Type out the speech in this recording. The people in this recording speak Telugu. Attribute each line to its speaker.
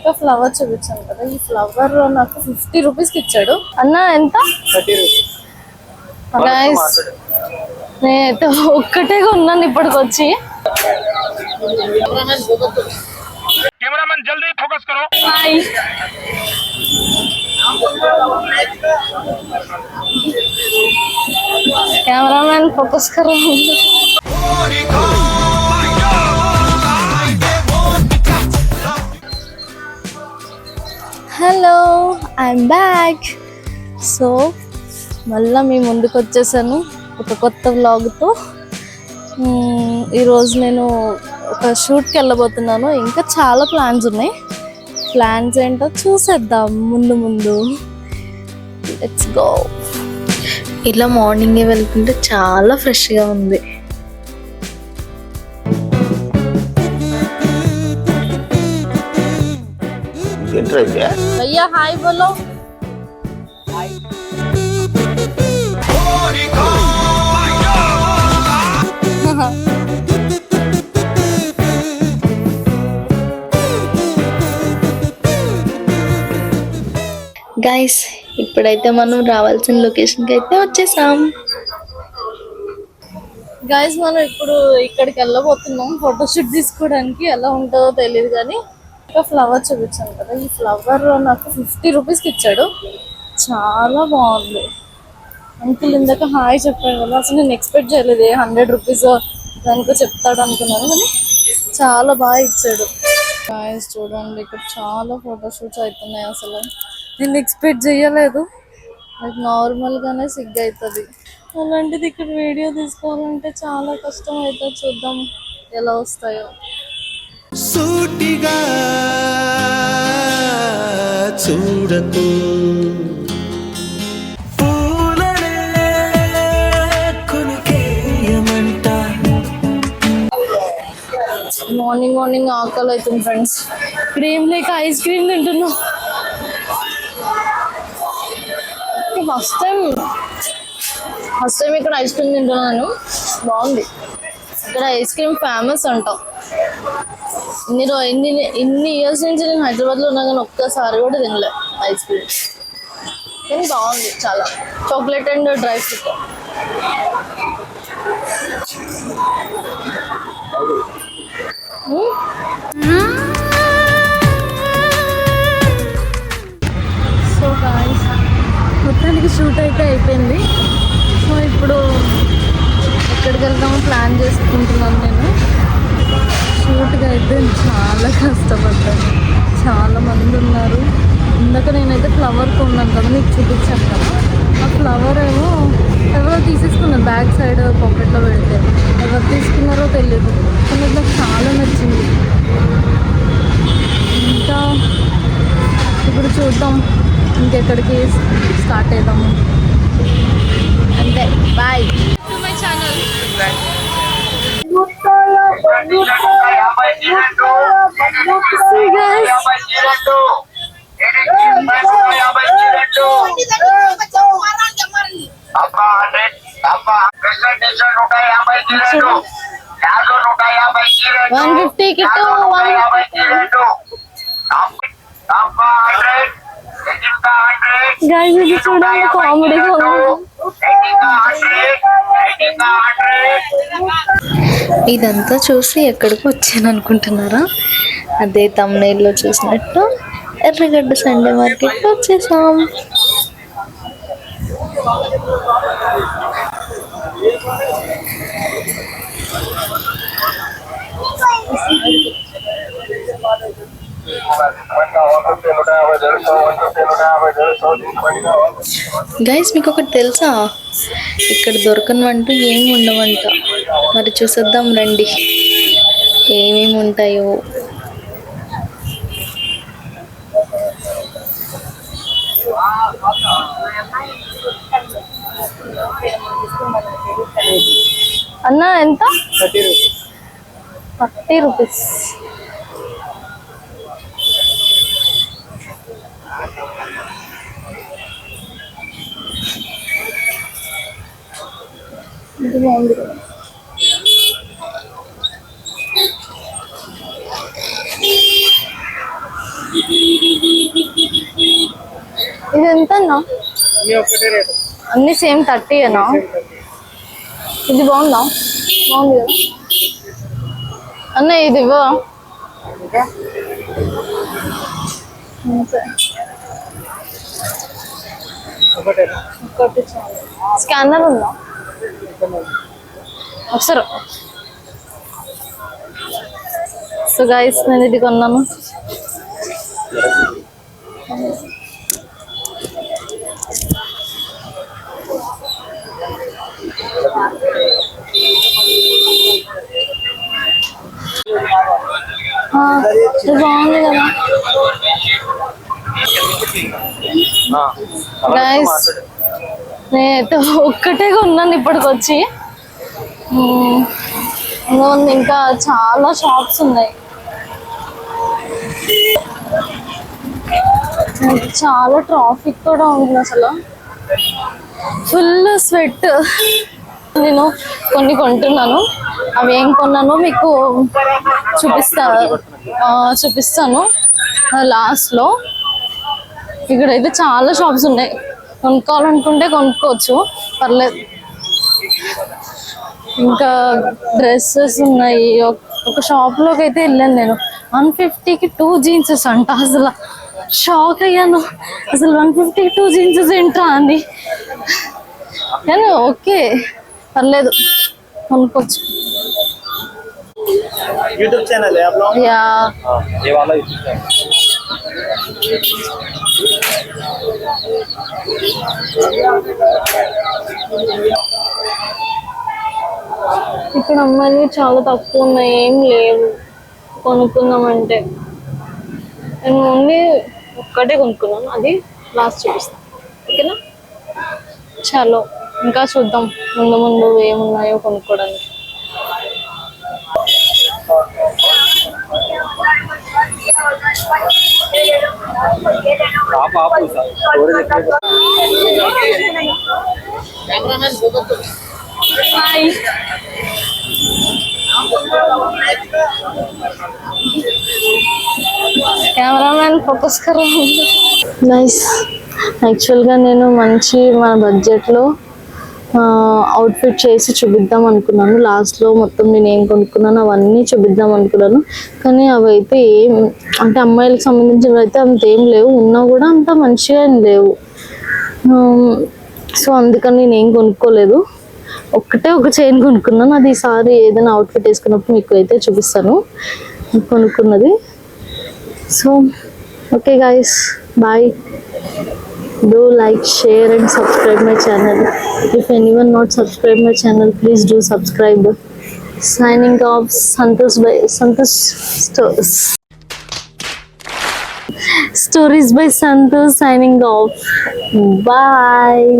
Speaker 1: ఇంకా ఫ్లవర్ చూపించాను కదా, ఈ ఫ్లవర్ నాకు 50 రూపీస్కి ఇచ్చాడు. అన్న ఎంత?
Speaker 2: 30 రూపీస్.
Speaker 1: నేనైతే ఒక్కటే ఉన్నాను ఇప్పటికొచ్చి.
Speaker 3: कैमरामैन जल्दी फोकस करो।
Speaker 1: హాయ్, కెమెరామ్యాన్ ఫోకస్ కరో. Hello, I'm back. సో మళ్ళీ మీ ముందుకు వచ్చేసాను ఒక కొత్త వ్లాగ్తో. ఈరోజు నేను ఒక షూట్కి వెళ్ళబోతున్నాను. ఇంకా చాలా ప్లాన్స్ ఉన్నాయి. ప్లాన్స్ ఏంటో చూసేద్దాం ముందు ముందు. Let's go. ఇలా మార్నింగే వెళ్తుంటే చాలా ఫ్రెష్గా ఉంది. భయ్యా హాయ్ బోలో. గైస్, ఇప్పుడైతే మనం రావాల్సిన లొకేషన్కి అయితే వచ్చేసాం. గైస్, మనం ఇప్పుడు ఇక్కడికి వెళ్ళబోతున్నాం ఫోటోషూట్ తీసుకోవడానికి. ఎలా ఉంటుందో తెలియదు కానీ ఇంకా ఫ్లవర్ చూపించాను కదా, ఈ ఫ్లవర్ నాకు 50 రూపీస్కి ఇచ్చాడు. చాలా బాగుంది. అంకుల్ ఇందాక హాయ్ చెప్పాడు కదా, అసలు నేను ఎక్స్పెక్ట్ చేయలేదు 100 రూపీస్ దానికో చెప్తాడు అనుకున్నాను, కానీ చాలా బాగా ఇచ్చాడు. గైస్ చూడండి, ఇక్కడ చాలా ఫోటోషూట్స్ అవుతున్నాయి. అసలు నేను ఎక్స్పెక్ట్ చేయలేదు. నాకు నార్మల్గానే సిగ్గు అవుతుంది. అలాంటిది ఇక్కడ వీడియో తీసుకోవాలంటే చాలా కష్టం అవుతుంది. చూద్దాం ఎలా వస్తాయో.
Speaker 4: సూటిగా చూడకు
Speaker 1: మార్నింగ్ మార్నింగ్ ఆకలి అవుతుంది ఫ్రెండ్స్. క్రీమ్ లేక ఐస్ క్రీమ్ తింటున్నా. ఫస్ట్ టైం ఇక్కడ ఐస్ క్రీమ్ తింటున్నాను. బాగుంది. ఇక్కడ ఐస్ క్రీమ్ ఫేమస్ అంటాం. ఇన్ని ఇయర్స్ నుంచి నేను హైదరాబాద్లో ఉన్నా కానీ ఒక్కసారి కూడా తినలే ఐస్ క్రీమ్. కానీ బాగుంది చాలా. Chocolate and dry fruit. So guys, మొత్తానికి షూట్ అయితే అయిపోయింది. సో ఇప్పుడు ఎక్కడికి వెళ్దామో ప్లాన్ చేసుకుంటున్నాను నేను. షూట్గా అయితే చాలా కష్టపడ్డాను. చాలా మంది ఉన్నారు. ఇందాక నేనైతే ఫ్లవర్ కొన్నాను కదా, నీకు చూపించాను కదా. ఆ ఫ్లవర్ ఏమో ఎవరో తీసేసుకున్నారు బ్యాక్ సైడ్ పాకెట్లో పెడితే. ఎవరు తీసుకున్నారో తెలియదు, కానీ నాకు చాలా నచ్చింది. ఇంకా ఇప్పుడు చూద్దాం ఇంకెక్కడికి స్టార్ట్ అవుదాము. అంతే, బాయ్. మై ఛానల్ $150 కిట్టు. గైస్ ఇది చూడండి, కామెడీగా ఉంది. ఇదంతా చూసి ఎక్కడికి వచ్చాను అనుకుంటున్నారా? అదే తమ్నైల్లో చూసినట్టు ఎర్రగడ్డ సండే మార్కెట్కి వచ్చేసాం. గైస్, మీకు ఒకటి తెలుసా? ఇక్కడ దొరకనివంటూ ఏమి ఉండవంట. మరి చూసేద్దాం రండి ఏమేమి ఉంటాయో. అన్న ఎంత?
Speaker 2: 30 రూపీస్.
Speaker 1: 30 రూపీస్. ఇది బాగుంది కదా. ఇది ఎంత అన్నా? అన్ని సేమ్ 30 అన్నా? ఇది బాగుందా? బాగుంది కదా అన్న, ఇది ఇవ్వ. ఒకటి స్కానర్ ఉందా ఒకసారి? సో గైస్, నేను ఇది కొన్నాను. ఇది బాగుంది కదా గైస్. నేనైతే ఒక్కటే కొన్నాను ఇప్పటికొచ్చి. ఇంకా చాలా షాప్స్ ఉన్నాయి. చాలా ట్రాఫిక్ కూడా ఉంది అసలు. Full sweat. నేను కొన్ని కొంటున్నాను. అవి ఏం కొన్నానో మీకు చూపిస్తాను లాస్ట్లో. ఇక్కడైతే చాలా షాప్స్ ఉన్నాయి. కొనుక్కోవాలనుకుంటే కొనుక్కోవచ్చు, పర్లేదు. ఇంకా డ్రెస్సెస్ ఉన్నాయి. ఒక షాప్లోకి అయితే వెళ్ళాను నేను. 150కి 2 జీన్సెస్ అంట. అసలు షాక్ అయ్యాను. అసలు 150కి 2 జీన్సెస్ ఏంట్రా అని. కానీ ఓకే, పర్లేదు, కొనుక్కోవచ్చు.
Speaker 2: यूट्यूब चैनल है आप लोग?
Speaker 1: యా,
Speaker 2: ये वाला यूट्यूब चैनल.
Speaker 1: ఇక్కడ అమ్మాయిలు చాలా తక్కువ ఉన్నాయి, ఏం లేవు కొనుక్కుందామంటే. నేను ఓన్లీ ఒక్కటే కొనుక్కున్నాను, అది లాస్ట్ చూపిస్తాను. ఓకేనా? చలో, ఇంకా చూద్దాం ముందు ముందు ఏమున్నాయో కొనుక్కోవడానికి. కెమెరామ్యాన్ ఫోకస్ కరా. నైస్. యాక్చువల్గా నేను మన బడ్జెట్లో అవుట్ఫిట్ చేసి చూపిద్దాం అనుకున్నాను. లాస్ట్లో మొత్తం నేను ఏం కొనుక్కున్నాను అవన్నీ చూపిద్దాం అనుకున్నాను. కానీ అవి అయితే అంటే అమ్మాయిలకు సంబంధించినవి అయితే అంత ఏం లేవు, ఉన్నా కూడా అంత మంచిగా ఏం లేవు. సో అందుకని నేను ఏం కొనుక్కోలేదు. ఒక చైన్ కొనుక్కున్నాను. అది ఈసారి ఏదైనా అవుట్ఫిట్ వేసుకున్నప్పుడు మీకు అయితే చూపిస్తాను కొనుక్కున్నది. So okay guys, bye. Do like, share and subscribe my channel. If anyone not subscribe my channel, please do subscribe. Signing off, Santosh Stories by Santosh signing off. Bye.